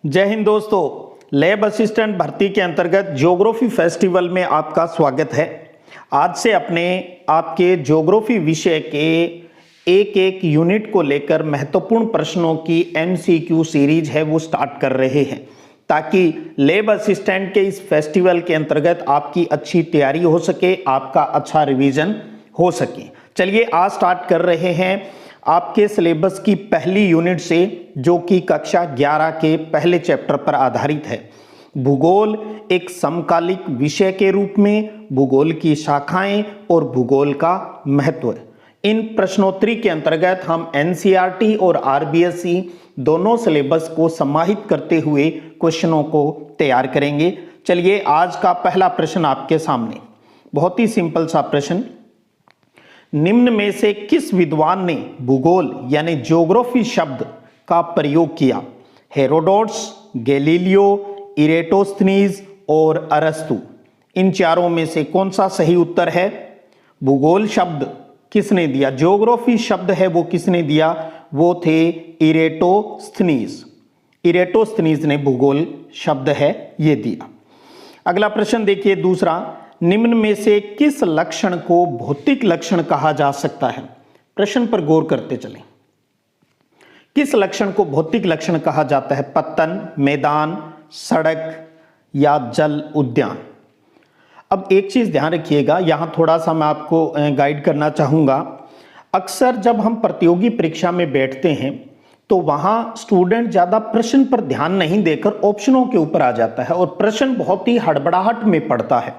जय हिंद दोस्तों, lab assistant भर्ती के अंतर्गत ज्योग्राफी फेस्टिवल में आपका स्वागत है। आज से आपके ज्योग्राफी विषय के एक एक यूनिट को लेकर महत्वपूर्ण प्रश्नों की एमसीक्यू सीरीज है वो स्टार्ट कर रहे हैं, ताकि लैब असिस्टेंट के इस फेस्टिवल के अंतर्गत आपकी अच्छी तैयारी हो सके, आपका अच्छा रिवीजन हो सके। चलिए आज स्टार्ट कर रहे हैं आपके सिलेबस की पहली यूनिट से, जो कि कक्षा 11 के पहले चैप्टर पर आधारित है। भूगोल एक समकालिक विषय के रूप में, भूगोल की शाखाएं और भूगोल का महत्व। इन प्रश्नोत्तरी के अंतर्गत हम एनसीईआरटी और आरबीएसई दोनों सिलेबस को समाहित करते हुए क्वेश्चनों को तैयार करेंगे। चलिए आज का पहला प्रश्न आपके सामने, बहुत ही सिंपल सा प्रश्न। निम्न में से किस विद्वान ने भूगोल यानी ज्योग्राफी शब्द का प्रयोग किया? हेरोडोट्स, गैलीलियो, इरेटोस्थनीज और अरस्तु। इन चारों में से कौन सा सही उत्तर है? भूगोल शब्द किसने दिया? ज्योग्राफी शब्द है वो किसने दिया? वो थे इरेटोस्थनीज। इरेटोस्थनीज ने भूगोल शब्द है ये दिया। अगला प्रश्न देखिए दूसरा। निम्न में से किस लक्षण को भौतिक लक्षण कहा जा सकता है? प्रश्न पर गौर करते चलें। किस लक्षण को भौतिक लक्षण कहा जाता है? पत्तन, मैदान, सड़क या जल उद्यान? अब एक चीज ध्यान रखिएगा, यहां थोड़ा सा मैं आपको गाइड करना चाहूंगा। अक्सर जब हम प्रतियोगी परीक्षा में बैठते हैं तो वहां स्टूडेंट ज्यादा प्रश्न पर ध्यान नहीं देकर ऑप्शनों के ऊपर आ जाता है और प्रश्न बहुत ही हड़बड़ाहट में पढ़ता है।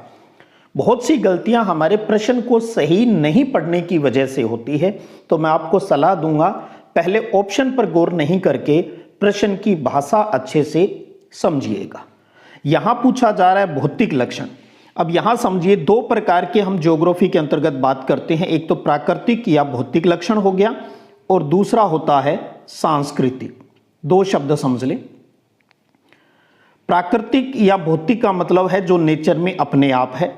बहुत सी गलतियां हमारे प्रश्न को सही नहीं पढ़ने की वजह से होती है। तो मैं आपको सलाह दूंगा, पहले ऑप्शन पर गौर नहीं करके प्रश्न की भाषा अच्छे से समझिएगा। यहां पूछा जा रहा है भौतिक लक्षण। अब यहां समझिए, दो प्रकार के हम ज्योग्राफी के अंतर्गत बात करते हैं। एक तो प्राकृतिक या भौतिक लक्षण हो गया और दूसरा होता है सांस्कृतिक। दो शब्द समझ लें। प्राकृतिक या भौतिक का मतलब है जो नेचर में अपने आप है।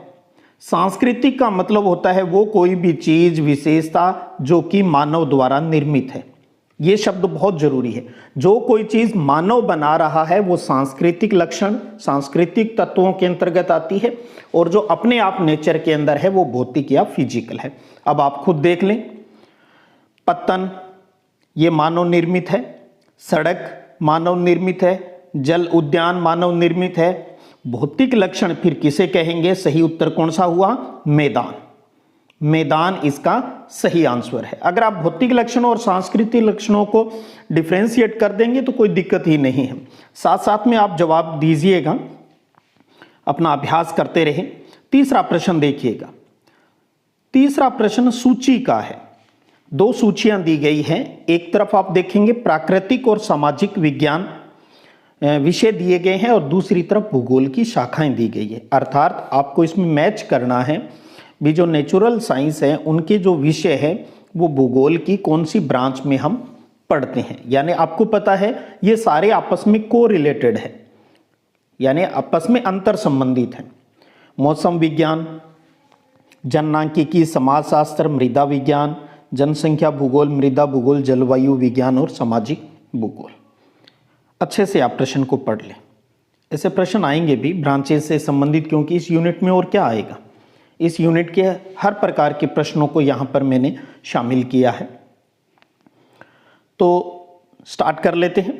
सांस्कृतिक का मतलब होता है वो कोई भी चीज, विशेषता जो कि मानव द्वारा निर्मित है। यह शब्द बहुत जरूरी है। जो कोई चीज मानव बना रहा है वो सांस्कृतिक लक्षण, सांस्कृतिक तत्वों के अंतर्गत आती है, और जो अपने आप नेचर के अंदर है वो भौतिक या फिजिकल है। अब आप खुद देख लें, पत्तन ये मानव निर्मित है, सड़क मानव निर्मित है, जल उद्यान मानव निर्मित है। भौतिक लक्षण फिर किसे कहेंगे? सही उत्तर कौन सा हुआ? मैदान। मैदान इसका सही आंसर है। अगर आप भौतिक लक्षणों और सांस्कृतिक लक्षणों को डिफरेंशिएट कर देंगे तो कोई दिक्कत ही नहीं है। साथ साथ में आप जवाब दीजिएगा, अपना अभ्यास करते रहें। तीसरा प्रश्न देखिएगा। तीसरा प्रश्न सूची का है। दो सूचियां दी गई हैं। एक तरफ आप देखेंगे प्राकृतिक और सामाजिक विज्ञान विषय दिए गए हैं और दूसरी तरफ भूगोल की शाखाएं दी गई है। अर्थात आपको इसमें मैच करना है भी, जो नेचुरल साइंस है उनके जो विषय है वो भूगोल की कौन सी ब्रांच में हम पढ़ते हैं। यानी आपको पता है ये सारे आपस में को रिलेटेड है, यानी आपस में अंतर संबंधित है। मौसम विज्ञान, जनसांख्यिकी, समाजशास्त्र, मृदा विज्ञान, जनसंख्या भूगोल, मृदा भूगोल, जलवायु विज्ञान और सामाजिक भूगोल। अच्छे से आप प्रश्न को पढ़ लें। ऐसे प्रश्न आएंगे भी ब्रांचेस से संबंधित, क्योंकि इस यूनिट में और क्या आएगा, इस यूनिट के हर प्रकार के प्रश्नों को यहां पर मैंने शामिल किया है। तो स्टार्ट कर लेते हैं।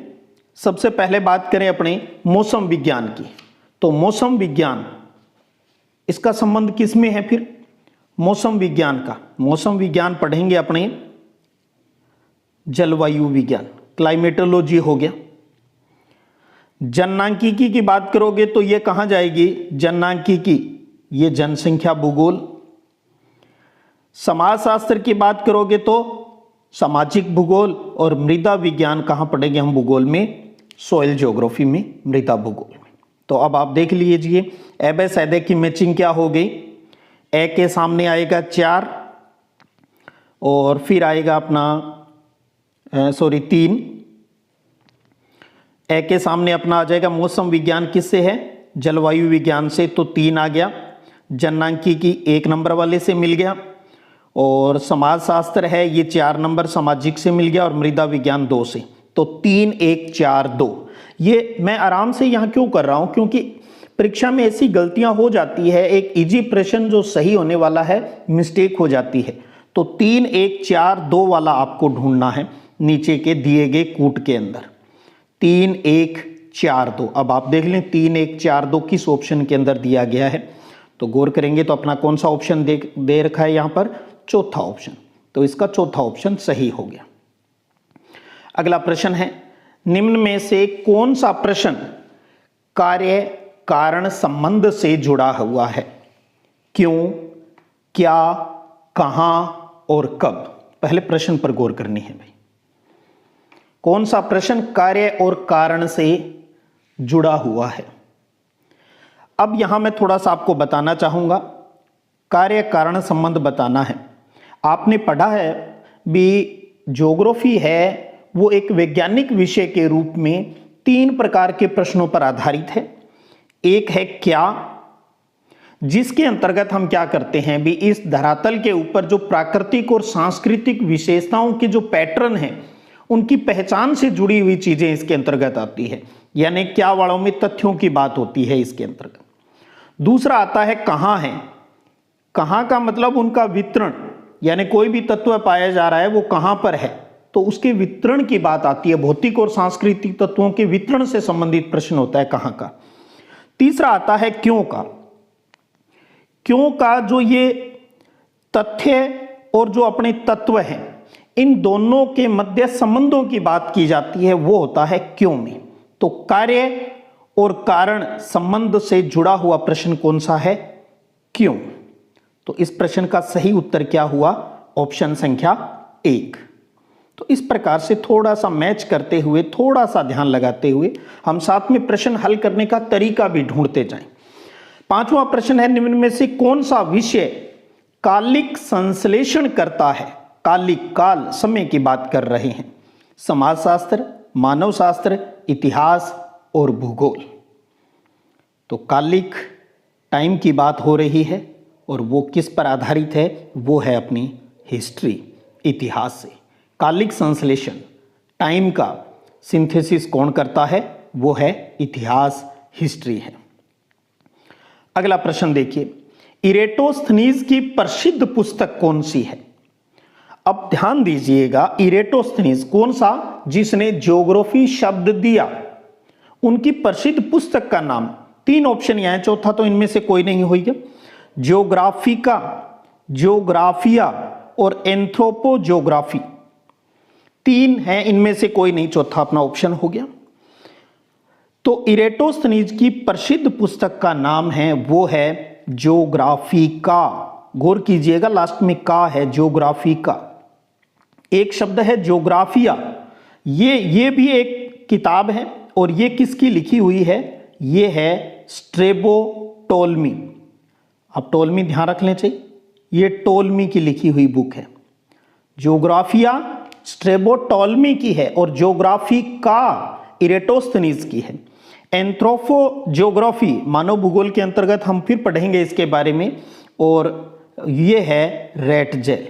सबसे पहले बात करें अपने मौसम विज्ञान की। तो मौसम विज्ञान, इसका संबंध किसमें है फिर? मौसम विज्ञान का, मौसम विज्ञान पढ़ेंगे अपने जलवायु विज्ञान, क्लाइमेटोलॉजी हो गया। जनसांख्यिकी की बात करोगे तो ये कहां जाएगी? जनसांख्यिकी, ये जनसंख्या भूगोल। समाजशास्त्र की बात करोगे तो सामाजिक भूगोल, और मृदा विज्ञान कहां पढ़ेंगे हम भूगोल में? सॉइल ज्योग्राफी में, मृदा भूगोल में। तो अब आप देख लीजिए ए बे सैदे की मैचिंग क्या हो गई। ए के सामने आएगा 4 और फिर आएगा अपना 3। ए के सामने अपना आ जाएगा मौसम विज्ञान, किससे है? जलवायु विज्ञान से, तो 3 आ गया। जनसांख्यिकी 1 नंबर वाले से मिल गया, और समाजशास्त्र है ये 4 नंबर सामाजिक से मिल गया, और मृदा विज्ञान 2 से। तो 3 1 4 2 ये मैं आराम से यहाँ क्यों कर रहा हूँ, क्योंकि परीक्षा में ऐसी गलतियां हो जाती है, एक इजी प्रश्न जो सही होने वाला है मिस्टेक हो जाती है। तो 3 1 4 2 वाला आपको ढूंढना है नीचे के दिए गए कूट के अंदर। 3 1 4 2, अब आप देख लें 3 1 4 2 किस ऑप्शन के अंदर दिया गया है। तो गौर करेंगे तो अपना कौन सा ऑप्शन दे रखा है यहाँ पर, चौथा ऑप्शन। तो इसका चौथा ऑप्शन सही हो गया। अगला प्रश्न है, निम्न में से कौन सा प्रश्न कार्य कारण संबंध से जुड़ा हुआ है? क्यों, क्या, कहां और कब? पहले प्रश्न पर गौर करनी है भाई। कौन सा प्रश्न कार्य और कारण से जुड़ा हुआ है? अब यहां मैं थोड़ा सा आपको बताना चाहूंगा, कार्य कारण संबंध बताना है। आपने पढ़ा है भी ज्योग्राफी है वो एक वैज्ञानिक विषय के रूप में 3 प्रकार के प्रश्नों पर आधारित है। एक है क्या, जिसके अंतर्गत हम क्या करते हैं भी इस धरातल के ऊपर जो प्राकृतिक और सांस्कृतिक विशेषताओं के जो पैटर्न हैं उनकी पहचान से जुड़ी हुई चीजें इसके अंतर्गत आती है, यानी क्या वालों में तथ्यों की बात होती है इसके अंतर्गत। दूसरा आता है कहां है। कहां का मतलब उनका वितरण, यानी कोई भी तत्व पाया जा रहा है वो कहां पर है, तो उसके वितरण की बात आती है। भौतिक और सांस्कृतिक तत्वों के वितरण से संबंधित प्रश्न होता है कहां का। तीसरा आता है क्यों का। क्यों का जो ये तथ्य और जो अपने तत्व हैं इन दोनों के मध्य संबंधों की बात की जाती है, वो होता है क्यों में। तो कार्य और कारण संबंध से जुड़ा हुआ प्रश्न कौन सा है, क्यों। तो इस प्रश्न का सही उत्तर क्या हुआ, ऑप्शन संख्या 1। तो इस प्रकार से थोड़ा सा मैच करते हुए, थोड़ा सा ध्यान लगाते हुए हम साथ में प्रश्न हल करने का तरीका भी ढूंढते जाएं। 5वां प्रश्न है, निम्न में से कौन सा विषय कालिक संश्लेषण करता है? कालिक, काल, समय की बात कर रहे हैं। समाजशास्त्र, मानवशास्त्र, इतिहास और भूगोल। तो कालिक टाइम की बात हो रही है और वो किस पर आधारित है, वो है अपनी हिस्ट्री, इतिहास से। कालिक संश्लेषण, टाइम का सिंथेसिस कौन करता है, वो है इतिहास, हिस्ट्री है। अगला प्रश्न देखिए, इरेटोस्थनीज की प्रसिद्ध पुस्तक कौन सी है? अब ध्यान दीजिएगा, इरेटोस्थनीज कौन सा, जिसने ज्योग्राफी शब्द दिया, उनकी प्रसिद्ध पुस्तक का नाम। 3 ऑप्शन यहां, चौथा तो इनमें से कोई नहीं होगा। ज्योग्राफिका, ज्योग्राफिया और एंथ्रोपोज्योग्राफी, 3 है, इनमें से कोई नहीं, चौथा अपना ऑप्शन हो गया। तो इरेटोस्थनीज की प्रसिद्ध पुस्तक का नाम है, वो है ज्योग्राफिका। गौर कीजिएगा, लास्ट में का है, ज्योग्राफिका। एक शब्द है ज्योग्राफिया, ये भी एक किताब है और ये किसकी लिखी हुई है, ये है स्ट्रेबो टोलमी। आप टोलमी ध्यान रख लें चाहिए, ये टोलमी की लिखी हुई बुक है। ज्योग्राफिया स्ट्रेबो टोलमी की है और ज्योग्राफी का इरेटोस्थनीज की है। एंथ्रोपोज्योग्राफी मानव भूगोल के अंतर्गत हम फिर पढ़ेंगे इसके बारे में, और ये है रेटजेल,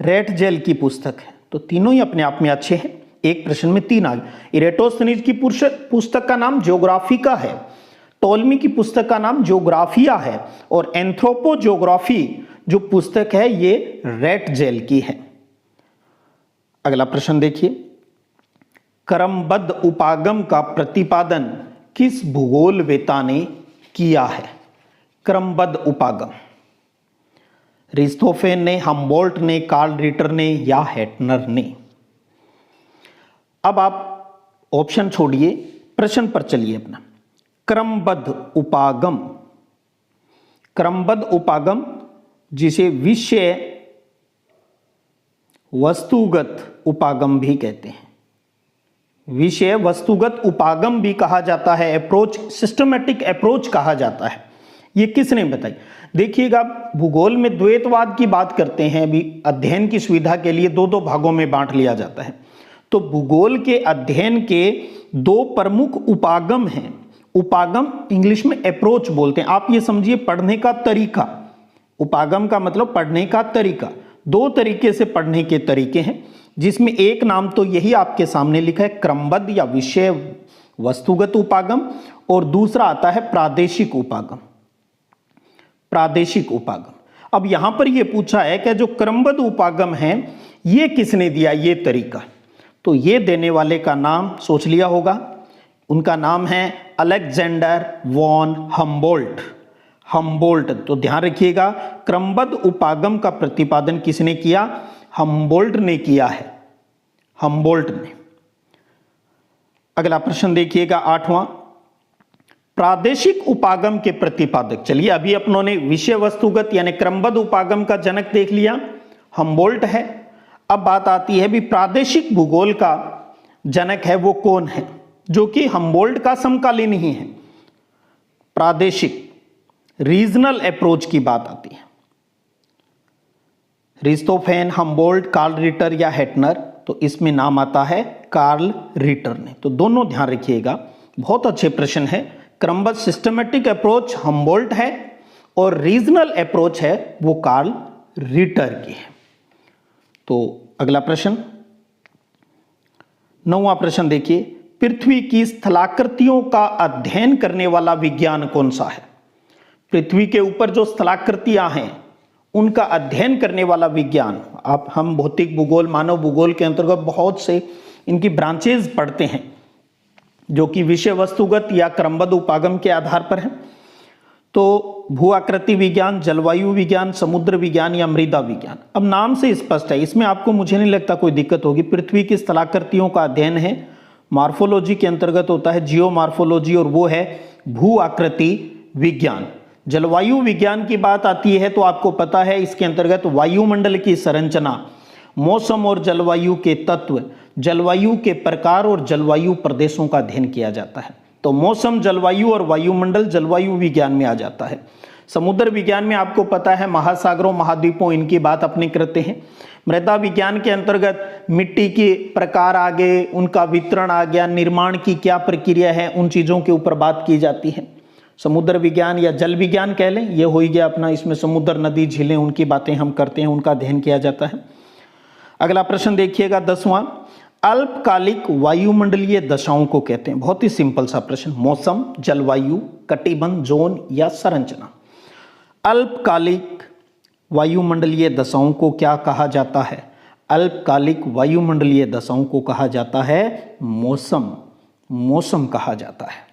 रेटजेल की पुस्तक है। तो तीनों ही अपने आप में अच्छे हैं, एक प्रश्न में 3 आ गए। इरेटोस्थनीज की पुस्तक का नाम ज्योग्राफिका है, टोलमी की पुस्तक का नाम ज्योग्राफिया है और एंथ्रोपोज्योग्राफी जो पुस्तक है ये रेटजेल की है। अगला प्रश्न देखिए, क्रमबद्ध उपागम का प्रतिपादन किस भूगोलवेता ने किया है? क्रमबद्ध उपागम, रिस्थोफेन ने, हम्बोल्ट ने, कार्ल रिटर ने या हेटनर ने? अब आप ऑप्शन छोड़िए, प्रश्न पर चलिए अपना। क्रमबद्ध उपागम, क्रमबद्ध उपागम जिसे विषय वस्तुगत उपागम भी कहते हैं, विषय वस्तुगत उपागम भी कहा जाता है, अप्रोच, सिस्टमैटिक अप्रोच कहा जाता है। ये किसने बताई? देखिएगा, भूगोल में द्वैतवाद की बात करते हैं, भी अध्ययन की सुविधा के लिए 2-2 भागों में बांट लिया जाता है। तो भूगोल के अध्ययन के 2 प्रमुख उपागम हैं। उपागम इंग्लिश में अप्रोच बोलते हैं, आप ये समझिए पढ़ने का तरीका। उपागम का मतलब पढ़ने का तरीका। 2 तरीके से पढ़ने के तरीके हैं, जिसमें एक नाम तो यही आपके सामने लिखा है, क्रमबद्ध या विषय वस्तुगत उपागम, और दूसरा आता है प्रादेशिक उपागम। प्रादेशिक उपागम। अब यहां पर यह पूछा है कि जो क्रमबद्ध उपागम है ये किसने दिया, ये तरीका, तो ये देने वाले का नाम सोच लिया होगा, उनका नाम है अलेक्जेंडर वॉन हम्बोल्ट। हम्बोल्ट, तो ध्यान रखिएगा क्रमबद्ध उपागम का प्रतिपादन किसने किया, हम्बोल्ट ने किया है, हम्बोल्ट ने। अगला प्रश्न देखिएगा 8वां, प्रादेशिक उपागम के प्रतिपादक। चलिए अभी अपनों ने विषय वस्तुगत यानी क्रमबद्ध उपागम का जनक देख लिया, हम्बोल्ट है। अब बात आती है भी प्रादेशिक भूगोल का जनक है वो कौन है, जो कि हम्बोल्ट का समकालीन ही है। प्रादेशिक रीजनल अप्रोच की बात आती है, रिस्तोफेन, हम्बोल्ट, कार्ल रिटर या हेटनर, तो इसमें नाम आता है कार्ल रिटर ने। तो दोनों ध्यान रखिएगा, बहुत अच्छे प्रश्न है। क्रमबद्ध सिस्टमेटिक अप्रोच हम्बोल्ट है और रीजनल अप्रोच है वो कार्ल रिटर की है। तो अगला प्रश्न 9वां प्रश्न देखिए, पृथ्वी की स्थलाकृतियों का अध्ययन करने वाला विज्ञान कौन सा है। पृथ्वी के ऊपर जो स्थलाकृतियां हैं उनका अध्ययन करने वाला विज्ञान, आप हम भौतिक भूगोल, मानव भूगोल के अंतर्गत बहुत से इनकी ब्रांचेज पढ़ते हैं जो कि विषय वस्तुगत या क्रमबद्ध उपागम के आधार पर है। तो भू आकृति विज्ञान, जलवायु विज्ञान, समुद्र विज्ञान या मृदा विज्ञान। अब नाम से स्पष्ट है, इसमें आपको मुझे नहीं लगता कोई दिक्कत होगी। पृथ्वी की स्थलाकृतियों का अध्ययन है, मॉर्फोलॉजी के अंतर्गत होता है, जियो मॉर्फोलॉजी, और वो है भू आकृति विज्ञान। जलवायु विज्ञान की बात आती है तो आपको पता है इसके अंतर्गत वायुमंडल की संरचना, मौसम और जलवायु के तत्व, जलवायु के प्रकार और जलवायु प्रदेशों का अध्ययन किया जाता है। तो मौसम, जलवायु और वायुमंडल जलवायु विज्ञान में आ जाता है। समुद्र विज्ञान में आपको पता है महासागरों, महाद्वीपों, इनकी बात अपने करते हैं। मृदा विज्ञान के अंतर्गत मिट्टी के प्रकार आ गए, उनका वितरण आ गया, निर्माण की क्या प्रक्रिया है, उन चीजों के ऊपर बात की जाती है। समुद्र विज्ञान या जल विज्ञान कह लें, ये हो ही गया अपना, इसमें समुद्र, नदी, झीलें, उनकी बातें हम करते हैं, उनका अध्ययन किया जाता है। अगला प्रश्न देखिएगा 10वां, अल्पकालिक वायुमंडलीय दशाओं को कहते हैं। बहुत ही सिंपल सा प्रश्न, मौसम, जलवायु, कटिबंध, जोन या संरचना। अल्पकालिक वायुमंडलीय दशाओं को क्या कहा जाता है, अल्पकालिक वायुमंडलीय दशाओं को कहा जाता है मौसम, मौसम कहा जाता है।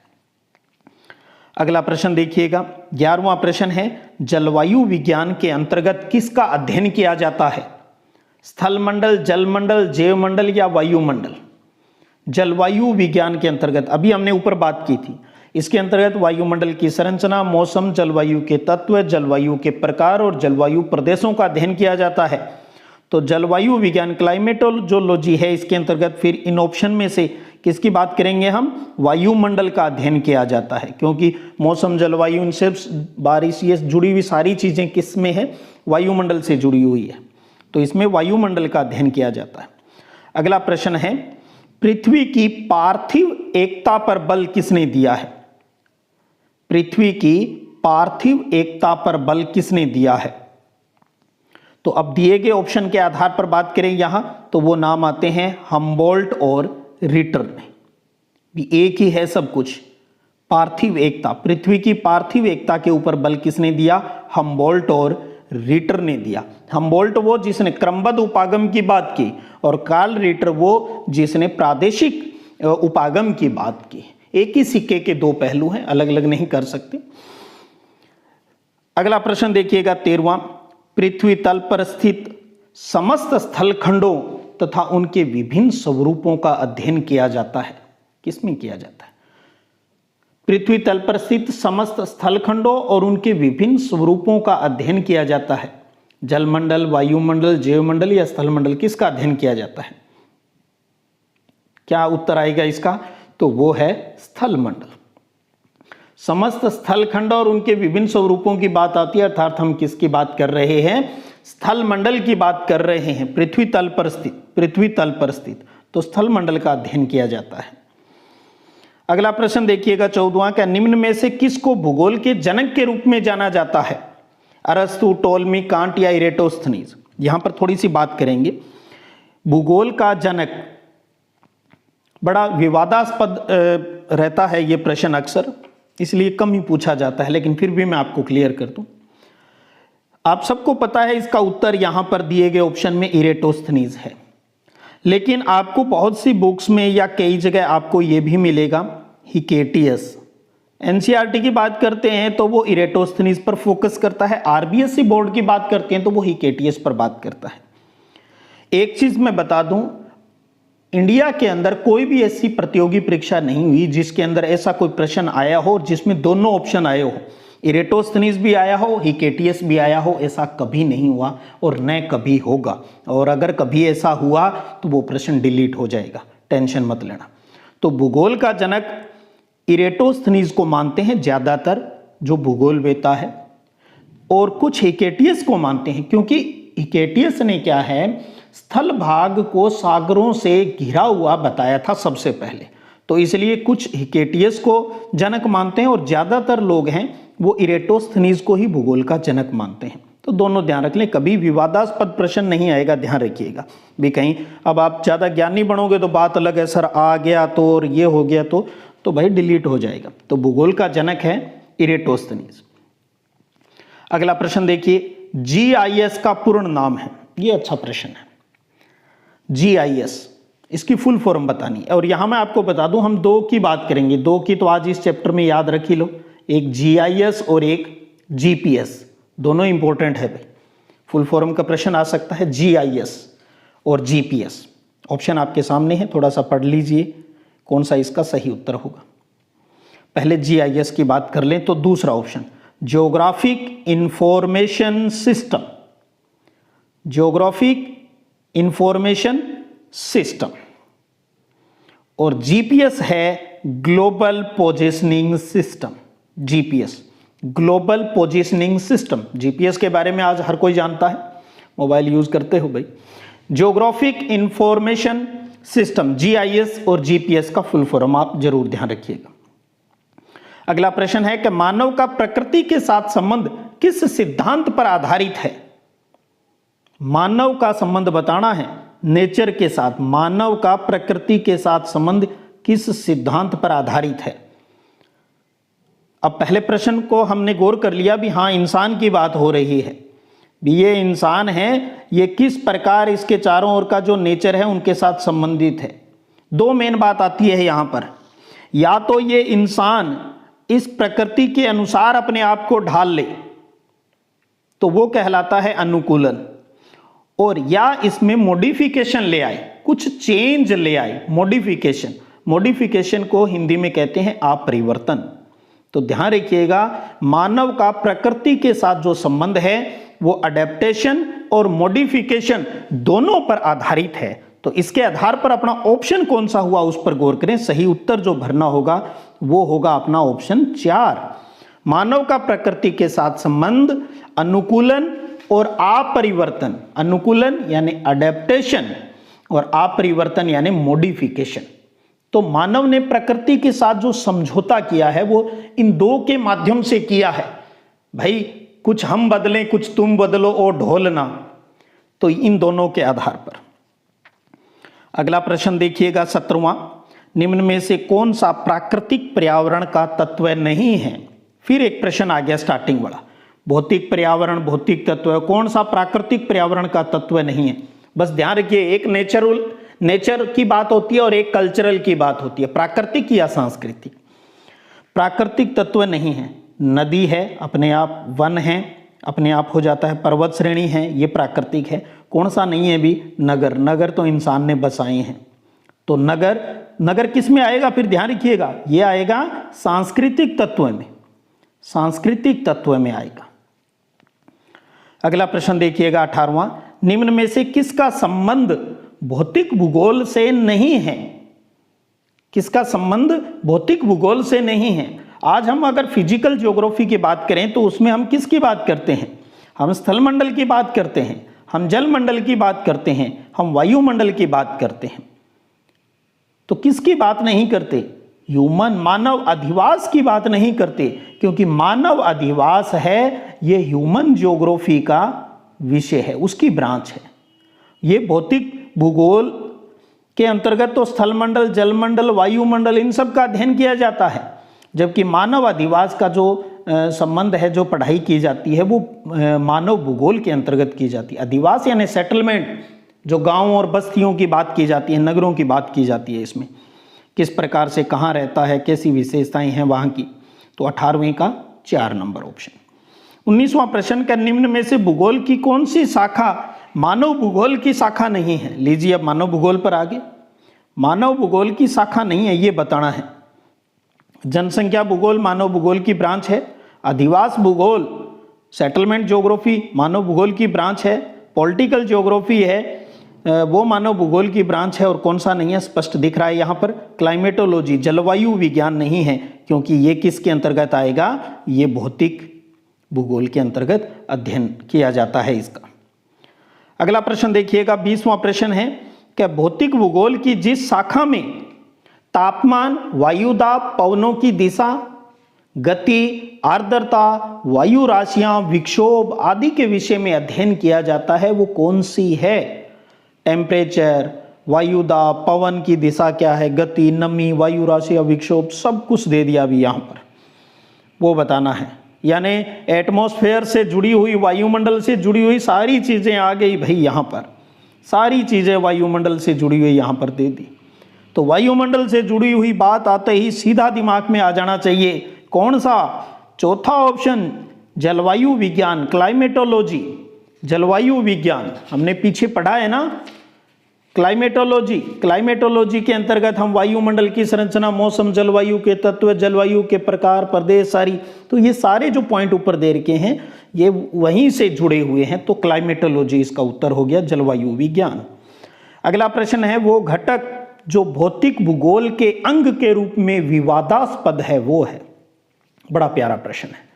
अगला प्रश्न देखिएगा 11वां प्रश्न है, जलवायु विज्ञान के अंतर्गत किसका अध्ययन किया जाता है, स्थलमंडल, जलमंडल, जैवमंडल या वायुमंडल। जलवायु विज्ञान के अंतर्गत अभी हमने ऊपर बात की थी, इसके अंतर्गत वायुमंडल की संरचना, मौसम, जलवायु के तत्व, जलवायु के प्रकार और जलवायु प्रदेशों का अध्ययन किया जाता है। तो जलवायु विज्ञान क्लाइमेटोलॉजी है, इसके अंतर्गत फिर इन ऑप्शन में से किसकी बात करेंगे हम, वायुमंडल का अध्ययन किया जाता है, क्योंकि मौसम, जलवायु, इनसे बारिश, ये जुड़ी हुई सारी चीजें किस में है, वायुमंडल से जुड़ी हुई है, तो इसमें वायुमंडल का अध्ययन किया जाता है। अगला प्रश्न है, पृथ्वी की पार्थिव एकता पर बल किसने दिया है, पृथ्वी की पार्थिव एकता पर बल किसने दिया है। तो अब दिए गए ऑप्शन के आधार पर बात करें यहां, तो वो नाम आते हैं हम्बोल्ट और रिटर ने, भी एक ही है सब कुछ। पार्थिव एकता, पृथ्वी की पार्थिव एकता के ऊपर बल किसने दिया, हम्बोल्ट और रिटर ने दिया। हम्बोल्ट वो जिसने क्रमबद्ध उपागम की बात की, और कार्ल रिटर वो जिसने प्रादेशिक उपागम की बात की। एक ही सिक्के के दो पहलू हैं, अलग अलग नहीं कर सकते। अगला प्रश्न देखिएगा 13वां, पृथ्वी तल पर स्थित समस्त स्थलखंडों तथा उनके विभिन्न स्वरूपों का अध्ययन किया जाता है, किसमें किया जाता है। पृथ्वी तल पर स्थित समस्त स्थलखंडों और उनके विभिन्न स्वरूपों का अध्ययन किया जाता है। जलमंडल, वायुमंडल, जैवमंडल या स्थलमंडल, किसका अध्ययन किया जाता है, क्या उत्तर आएगा इसका, तो वो है स्थलमंडल। समस्त स्थलखंड और उनके विभिन्न स्वरूपों की बात आती है, अर्थात हम किसकी बात कर रहे हैं, स्थलमंडल की बात कर रहे हैं। पृथ्वी तल पर स्थित, पृथ्वी तल पर स्थित, तो स्थलमंडल का अध्ययन किया जाता है। अगला प्रश्न देखिएगा 14वां, क्या निम्न में से किसको भूगोल के जनक के रूप में जाना जाता है, अरस्तु, टोलमी, कांट या इरेटोस्थनीज। यहां पर थोड़ी सी बात करेंगे। भूगोल का जनक बड़ा विवादास्पद रहता है ये प्रश्न अक्सर, इसलिए कम ही पूछा जाता है, लेकिन फिर भी मैं आपको क्लियर कर दूं। आप सबको पता है इसका उत्तर यहां पर दिए गए ऑप्शन में इरेटोस्थनीज है, लेकिन आपको बहुत सी बुक्स में या कई जगह आपको यह भी मिलेगा हिकेटियस। एनसीईआरटी की बात करते हैं तो वो इरेटोस्थनीज पर फोकस करता है, आरबीएसई बोर्ड की बात करते हैं तो वो हिकेटियस पर बात करता है। एक चीज मैं बता दूं, इंडिया के अंदर कोई भी ऐसी प्रतियोगी परीक्षा नहीं हुई जिसके अंदर ऐसा कोई प्रश्न आया हो जिसमें दोनों ऑप्शन आए हो, इरेटोस्थनीज भी आया हो, हिकेटियस भी आया हो। ऐसा कभी नहीं हुआ और न कभी होगा, और अगर कभी ऐसा हुआ तो वो प्रश्न डिलीट हो जाएगा, टेंशन मत लेना। तो भूगोल का जनक इरेटोस्थनीज को मानते हैं ज्यादातर जो भूगोल वेता है, और कुछ हिकेटियस को मानते हैं, क्योंकि हिकेटियस ने क्या है, स्थल भाग को सागरों से घिरा हुआ बताया था सबसे पहले, तो इसलिए कुछ हिकेटियस को जनक मानते हैं और ज्यादातर लोग हैं वो इरेटोस्थनीज को ही भूगोल का जनक मानते हैं। तो दोनों ध्यान रख लें, कभी विवादास्पद प्रश्न नहीं आएगा, ध्यान रखिएगा भी कहीं। अब आप ज्यादा ज्ञानी बनोगे तो बात अलग है, सर आ गया तो और ये हो गया तो भाई डिलीट हो जाएगा। तो भूगोल का जनक है इरेटोस्थनीज। अगला प्रश्न देखिए, जीआईएस का पूर्ण नाम है, ये अच्छा प्रश्न है। जीआईएस, इसकी फुल फॉर्म बतानी है, और यहां मैं आपको बता दूं हम दो की बात करेंगे, दो की तो आज इस चैप्टर में याद रख ही लो, एक जीआईएस और एक जीपीएस, दोनों इंपॉर्टेंट है भाई। फुल फॉर्म का प्रश्न आ सकता है जीआईएस और जीपीएस। ऑप्शन आपके सामने है, थोड़ा सा पढ़ लीजिए कौन सा इसका सही उत्तर होगा। पहले जीआईएस की बात कर लें तो दूसरा option geographic information system, geographic information system, और जीपीएस है global positioning system. GPS global positioning system, GPS के बारे में आज हर कोई जानता है, मोबाइल यूज करते हो भाई। ज्योग्राफिक इंफॉर्मेशन सिस्टम, जीआईएस और जीपीएस का फुल फॉर्म आप जरूर ध्यान रखिएगा। अगला प्रश्न है कि मानव का प्रकृति के साथ संबंध किस सिद्धांत पर आधारित है। मानव का संबंध बताना है नेचर के साथ, मानव का प्रकृति के साथ संबंध किस सिद्धांत पर आधारित है। अब पहले प्रश्न को हमने गौर कर लिया भी हाँ इंसान की बात हो रही है, भी ये इंसान है, ये किस प्रकार इसके चारों ओर का जो नेचर है उनके साथ संबंधित है। दो मेन बात आती है यहां पर, या तो ये इंसान इस प्रकृति के अनुसार अपने आप को ढाल ले तो वो कहलाता है अनुकूलन, और या इसमें मॉडिफिकेशन ले आए, कुछ चेंज ले आए, मॉडिफिकेशन, मॉडिफिकेशन को हिंदी में कहते हैं अपरिवर्तन। तो ध्यान रखिएगा, मानव का प्रकृति के साथ जो संबंध है वो अडेप्टेशन और मॉडिफिकेशन दोनों पर आधारित है। तो इसके आधार पर अपना ऑप्शन कौन सा हुआ उस पर गौर करें। सही उत्तर जो भरना होगा वो होगा अपना ऑप्शन 4। मानव का प्रकृति के साथ संबंध अनुकूलन और अपरिवर्तन, अनुकूलन यानी अडेप्टेशन और अपरिवर्तन यानी मॉडिफिकेशन। तो मानव ने प्रकृति के साथ जो समझौता किया है वो इन दो के माध्यम से किया है। भाई कुछ हम बदलें कुछ तुम बदलो और ढोलना, तो इन दोनों के आधार पर। अगला प्रश्न देखिएगा 17वां, निम्न में से कौन सा प्राकृतिक पर्यावरण का तत्व नहीं है। फिर एक प्रश्न आ गया स्टार्टिंग वाला, भौतिक पर्यावरण, भौतिक तत्व, कौन सा प्राकृतिक पर्यावरण का तत्व नहीं है। बस ध्यान रखिए, एक नेचर की बात होती है और एक कल्चरल की बात होती है, प्राकृतिक या सांस्कृतिक। प्राकृतिक तत्व नहीं है, नदी है अपने आप, वन है अपने आप हो जाता है, पर्वत श्रेणी है ये प्राकृतिक है। कौन सा नहीं है भी, नगर, नगर तो इंसान ने बसाए हैं। तो नगर किस में आएगा, फिर ध्यान रखिएगा, ये आएगा सांस्कृतिक तत्व में, सांस्कृतिक तत्व में आएगा। अगला प्रश्न देखिएगा 18वां, निम्न में से किसका संबंध भौतिक भूगोल से नहीं है। किसका संबंध भौतिक भूगोल से नहीं है। आज हम अगर फिजिकल ज्योग्राफी की बात करें तो उसमें हम किसकी बात करते हैं, हम स्थल मंडल की बात करते हैं, हम जल मंडल की बात करते हैं, हम वायुमंडल की बात करते हैं। तो किसकी बात नहीं करते, ह्यूमन, मानव अधिवास की बात नहीं करते, क्योंकि मानव अधिवास है ये ह्यूमन ज्योग्राफी का विषय है, उसकी ब्रांच है। ये भौतिक भूगोल के अंतर्गत तो स्थलमंडल, जलमंडल, वायुमंडल इन सब का अध्ययन किया जाता है, जबकि मानव अधिवास का जो संबंध है, जो पढ़ाई की जाती है, वो मानव भूगोल के अंतर्गत की जाती है। अधिवास यानी सेटलमेंट, जो गांव और बस्तियों की बात की जाती है, नगरों की बात की जाती है, इसमें किस प्रकार से कहाँ रहता है, कैसी विशेषताएं हैं वहाँ की। तो 18वें का 4 नंबर ऑप्शन। 19वां प्रश्न का निम्न में से भूगोल की कौन सी शाखा मानव भूगोल की शाखा नहीं है। लीजिए अब मानव भूगोल पर आगे। मानव भूगोल की शाखा नहीं है ये बताना है। जनसंख्या भूगोल मानव भूगोल की ब्रांच है। अधिवास भूगोल, सेटलमेंट ज्योग्राफी मानव भूगोल की ब्रांच है। पॉलिटिकल ज्योग्राफी है वो मानव भूगोल की ब्रांच है। और कौन सा नहीं है, स्पष्ट दिख रहा है यहाँ पर, क्लाइमेटोलॉजी जलवायु विज्ञान नहीं है, क्योंकि ये किसके अंतर्गत आएगा, ये भौतिक भूगोल के अंतर्गत अध्ययन किया जाता है इसका। अगला प्रश्न देखिएगा, 20वां प्रश्न है कि भौतिक भूगोल की जिस शाखा में तापमान, वायुदाब, पवनों की दिशा, गति, आर्द्रता, वायु राशियां, विक्षोभ आदि के विषय में अध्ययन किया जाता है वो कौन सी है। टेम्परेचर, वायुदाब, पवन की दिशा क्या है, गति, नमी, वायु राशियां, विक्षोभ, सब कुछ दे दिया अभी यहाँ पर, वो बताना है। यानी एटमॉस्फेयर से जुड़ी हुई, वायुमंडल से जुड़ी हुई सारी चीजें आ गई भाई यहाँ पर, सारी चीजें वायुमंडल से जुड़ी हुई यहाँ पर दे दी। तो वायुमंडल से जुड़ी हुई बात आते ही सीधा दिमाग में आ जाना चाहिए कौन सा, चौथा ऑप्शन, जलवायु विज्ञान, क्लाइमेटोलॉजी, जलवायु विज्ञान। हमने पीछे पढ़ा है ना क्लाइमेटोलॉजी। क्लाइमेटोलॉजी के अंतर्गत हम वायुमंडल की संरचना, मौसम, जलवायु के तत्व, जलवायु के प्रकार, प्रदेश, सारी, तो ये सारे जो पॉइंट ऊपर दे रखे हैं ये वहीं से जुड़े हुए हैं। तो क्लाइमेटोलॉजी इसका उत्तर हो गया, जलवायु विज्ञान। अगला प्रश्न है वो घटक जो भौतिक भूगोल के अंग के रूप में विवादास्पद है वो है। बड़ा प्यारा प्रश्न है।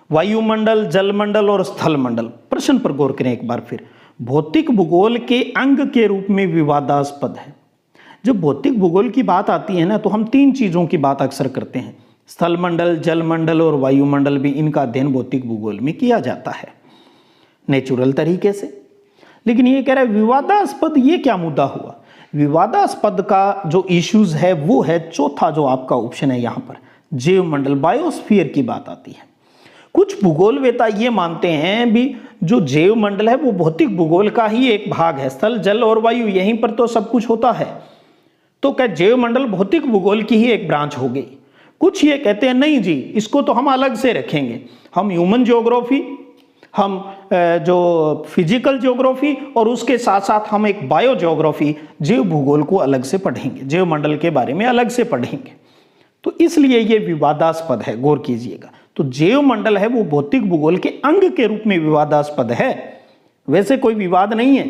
वायुमंडल, जलमंडल और स्थलमंडल। प्रश्न पर गौर करें एक बार फिर। भौतिक भूगोल के अंग के रूप में विवादास्पद है। जब भौतिक भूगोल की बात आती है ना, तो हम 3 चीजों की बात अक्सर करते हैं, स्थलमंडल, जलमंडल और वायुमंडल भी, इनका अध्ययन भौतिक भूगोल में किया जाता है नेचुरल तरीके से। लेकिन ये कह रहा है विवादास्पद, ये क्या मुद्दा हुआ। विवादास्पद का जो इश्यूज है वो है चौथा जो आपका ऑप्शन है यहाँ पर, जीवमंडल, बायोस्फीयर की बात आती है। कुछ भूगोलवेता ये मानते हैं भी जो जैव मंडल है वो भौतिक भूगोल का ही एक भाग है, स्थल, जल और वायु, यहीं पर तो सब कुछ होता है। तो क्या जैव मंडल भौतिक भूगोल की ही एक ब्रांच हो गई। कुछ ये कहते हैं नहीं जी, इसको तो हम अलग से रखेंगे, हम ह्यूमन ज्योग्राफी, हम जो फिजिकल ज्योग्राफी और उसके साथ साथ हम एक बायो ज्योग्राफी, जैव भूगोल को अलग से पढ़ेंगे, जैव मंडल के बारे में अलग से पढ़ेंगे। तो इसलिए ये विवादास्पद है, गौर कीजिएगा। तो जैव मंडल है वो भौतिक भूगोल के अंग के रूप में विवादास्पद है, वैसे कोई विवाद नहीं है।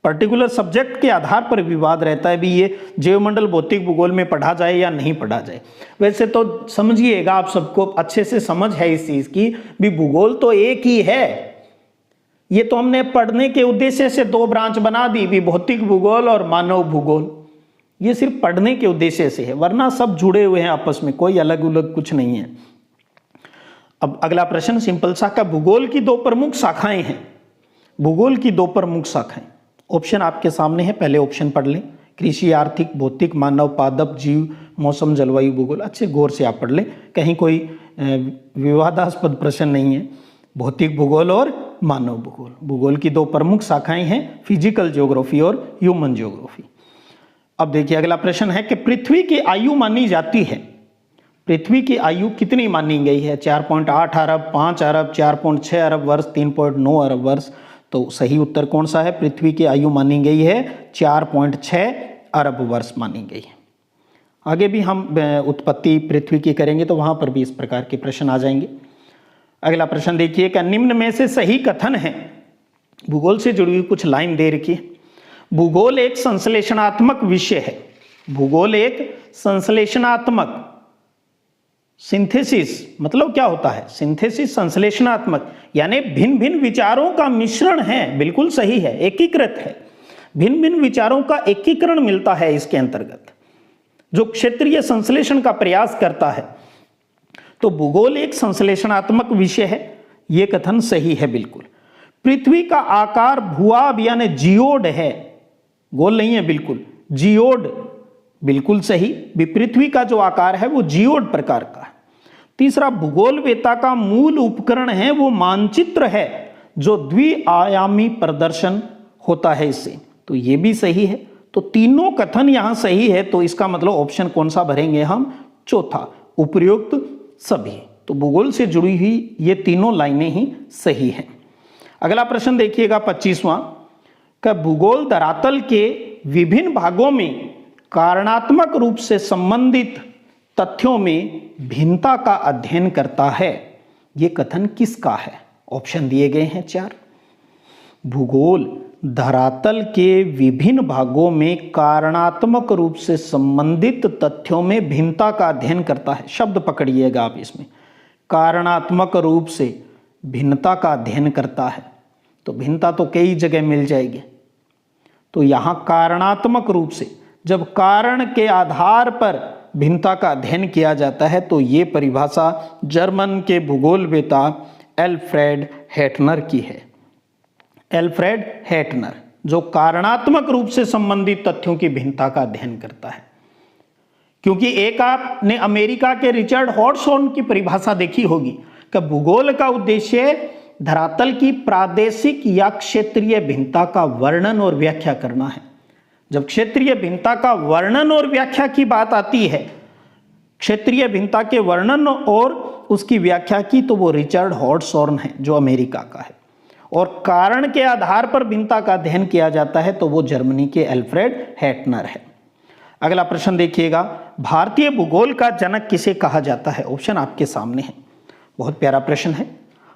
पर्टिकुलर सब्जेक्ट के आधार पर विवाद रहता है भी ये जैव मंडल भौतिक भूगोल में पढ़ा जाए या नहीं पढ़ा जाए। वैसे तो समझिएगा, आप सबको अच्छे से समझ है इस चीज की भी, भूगोल तो एक ही है। ये तो हमने पढ़ने के उद्देश्य से 2 ब्रांच बना दी भी, भौतिक भूगोल और मानव भूगोल। ये सिर्फ पढ़ने के उद्देश्य से है, वरना सब जुड़े हुए हैं आपस में, कोई अलग अलग कुछ नहीं है। अब अगला प्रश्न सिंपल सा का, भूगोल की 2 प्रमुख शाखाएं हैं। भूगोल की 2 प्रमुख शाखाएं, ऑप्शन आपके सामने है, पहले ऑप्शन पढ़ लें। कृषि, आर्थिक, भौतिक, मानव, पादप, जीव, मौसम, जलवायु, भूगोल। अच्छे गौर से आप पढ़ लें, कहीं कोई विवादास्पद प्रश्न नहीं है। भौतिक भूगोल और मानव भूगोल, भूगोल की 2 प्रमुख शाखाएं हैं, फिजिकल ज्योग्राफी और ह्यूमन ज्योग्राफी। अब देखिए अगला प्रश्न है कि पृथ्वी की आयु मानी जाती है, पृथ्वी की आयु कितनी मानी गई है। 4.8 अरब, 5 अरब, 4.6 अरब वर्ष, 3.9 अरब वर्ष। तो सही उत्तर कौन सा है, पृथ्वी की आयु मानी गई है 4.6 अरब वर्ष मानी गई है। आगे भी हम उत्पत्ति पृथ्वी की करेंगे तो वहां पर भी इस प्रकार के प्रश्न आ जाएंगे। अगला प्रश्न देखिए कि निम्न में से सही कथन है, भूगोल से जुड़ी हुई कुछ लाइन दे रखी है। भूगोल एक संश्लेषणात्मक विषय है। भूगोल एक संश्लेषणात्मक, सिंथेसिस मतलब क्या होता है, सिंथेसिस संश्लेषणात्मक, यानी भिन्न भिन्न विचारों का मिश्रण है। बिल्कुल सही है, एकीकृत है, भिन्न भिन्न विचारों का एकीकरण मिलता है इसके अंतर्गत, जो क्षेत्रीय संश्लेषण का प्रयास करता है। तो भूगोल एक संश्लेषणात्मक विषय है, यह कथन सही है बिल्कुल। पृथ्वी का आकार भूआब यानी जियोड है, गोल नहीं है बिल्कुल, जियोड, बिल्कुल सही, पृथ्वी का जो आकार है वो जियोड प्रकार का है। तीसरा, भूगोलवेत्ता का मूल उपकरण है वो मानचित्र है जो द्विआयामी प्रदर्शन होता है इससे, तो ये भी सही है। तो तीनों कथन यहां सही है, तो इसका मतलब ऑप्शन कौन सा भरेंगे हम? चौथा, उपर्युक्त सभी। तो भूगोल से जुड़ी हुई ये तीनों लाइनें ही सही हैं। अगला प्रश्न देखिएगा 25वां, का भूगोल धरातल के विभिन्न भागों में कारणात्मक रूप से संबंधित तथ्यों में भिन्नता का अध्ययन करता है। यह कथन किसका है? ऑप्शन दिए गए हैं 4। भूगोल धरातल के विभिन्न भागों में कारणात्मक रूप से संबंधित तथ्यों में भिन्नता का अध्ययन करता है। शब्द पकड़िएगा आप इसमें, कारणात्मक रूप से भिन्नता का अध्ययन करता है, तो भिन्नता तो कई जगह मिल जाएगी। तो यहां कारणात्मक रूप से, जब कारण के आधार पर भिन्नता का अध्ययन किया जाता है, तो ये परिभाषा जर्मन के भूगोलवेत्ता एल्फ्रेड हेटनर की है। एल्फ्रेड हेटनर, जो कारणात्मक रूप से संबंधित तथ्यों की भिन्नता का अध्ययन करता है। क्योंकि एक आपने अमेरिका के रिचर्ड हॉडसन की परिभाषा देखी होगी कि भूगोल का उद्देश्य धरातल की प्रादेशिक या क्षेत्रीय भिन्नता का वर्णन और व्याख्या करना है। जब क्षेत्रीय भिन्नता का वर्णन और व्याख्या की बात आती है, क्षेत्रीय भिन्नता के वर्णन और उसकी व्याख्या की, तो वो रिचर्ड हॉडसन है जो अमेरिका का है। और कारण के आधार पर भिन्नता का अध्ययन किया जाता है, तो वो जर्मनी के एल्फ्रेड हेटनर है। अगला प्रश्न देखिएगा, भारतीय भूगोल का जनक किसे कहा जाता है? ऑप्शन आपके सामने है, बहुत प्यारा प्रश्न है।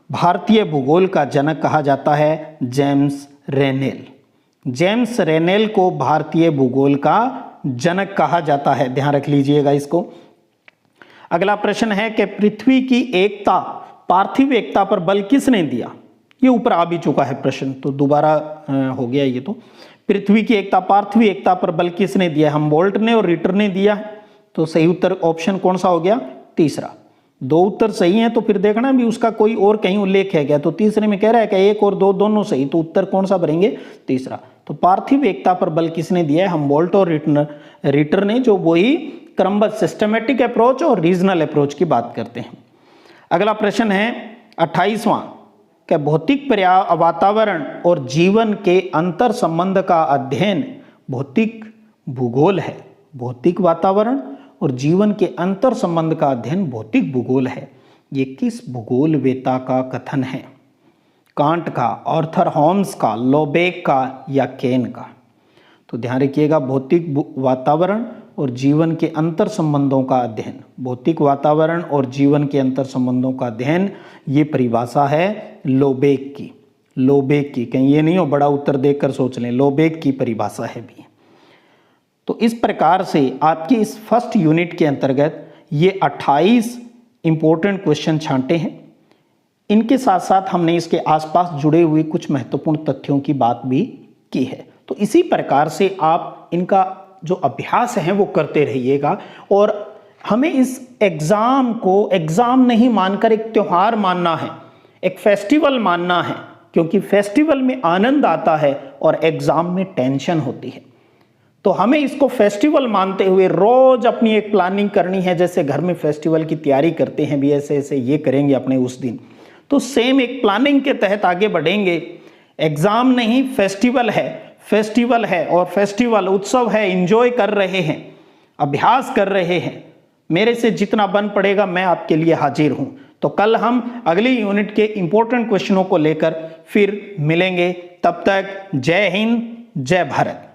भारतीय भूगोल का जनक कहा जाता है जेम्स रेनेल। जेम्स रेनेल को भारतीय भूगोल का जनक कहा जाता है, ध्यान रख लीजिएगा इसको। अगला प्रश्न है कि पृथ्वी की एकता, पार्थिव एकता पर बल किसने दिया? ये ऊपर आ भी चुका है प्रश्न, तो दोबारा हो गया ये। तो पृथ्वी की एकता, पार्थिव एकता पर बल किसने दिया? हम्बोल्ट ने और रिटर ने दिया है। तो सही उत्तर ऑप्शन कौन सा हो गया? तीसरा। 2 उत्तर सही हैं, तो फिर देखना भी उसका कोई और कहीं उल्लेख है क्या। तो तीसरे में कह रहा है कि 1 और 2 दोनों सही, तो उत्तर कौन सा भरेंगे? तीसरा। तो पार्थिव एकता पर बल किसने दिया है? हम्बोल्ट और रिटर ने, जो वही क्रमबद्ध सिस्टमेटिक अप्रोच और रीजनल अप्रोच की बात करते हैं। अगला प्रश्न है 28वां, कि भौतिक वातावरण और जीवन के अंतर संबंध का अध्ययन भौतिक भूगोल है। भौतिक वातावरण और जीवन के अंतर संबंध का अध्ययन भौतिक भूगोल है। ये किस भूगोलवेत्ता का कथन है? कांट का, आर्थर होम्स का, लोबेक का या केन का? तो ध्यान रखिएगा, भौतिक वातावरण और जीवन के अंतर संबंधों का अध्ययन, भौतिक वातावरण और जीवन के अंतर संबंधों का अध्ययन, ये परिभाषा है लोबेक की। लोबेक की, कहीं ये नहीं हो बड़ा उत्तर देकर सोच लें, लोबेक की परिभाषा है भी। तो इस प्रकार से आपकी इस फर्स्ट यूनिट के अंतर्गत ये 28 इंपॉर्टेंट क्वेश्चन छांटे हैं। इनके साथ साथ हमने इसके आसपास जुड़े हुए कुछ महत्वपूर्ण तथ्यों की बात भी की है। तो इसी प्रकार से आप इनका जो अभ्यास है वो करते रहिएगा। और हमें इस एग्जाम को एग्जाम नहीं मानकर एक त्योहार मानना है, एक फेस्टिवल मानना है, क्योंकि फेस्टिवल में आनंद आता है और एग्जाम में टेंशन होती है। तो हमें इसको फेस्टिवल मानते हुए रोज अपनी एक प्लानिंग करनी है। जैसे घर में फेस्टिवल की तैयारी करते हैं भी, ऐसे ऐसे ये करेंगे अपने उस दिन, तो सेम एक प्लानिंग के तहत आगे बढ़ेंगे। एग्जाम नहीं, फेस्टिवल है, फेस्टिवल है और फेस्टिवल उत्सव है, एंजॉय कर रहे हैं, अभ्यास कर रहे हैं। मेरे से जितना बन पड़ेगा मैं आपके लिए हाजिर हूं। तो कल हम अगली यूनिट के इंपॉर्टेंट क्वेश्चनों को लेकर फिर मिलेंगे। तब तक जय हिंद, जय भारत।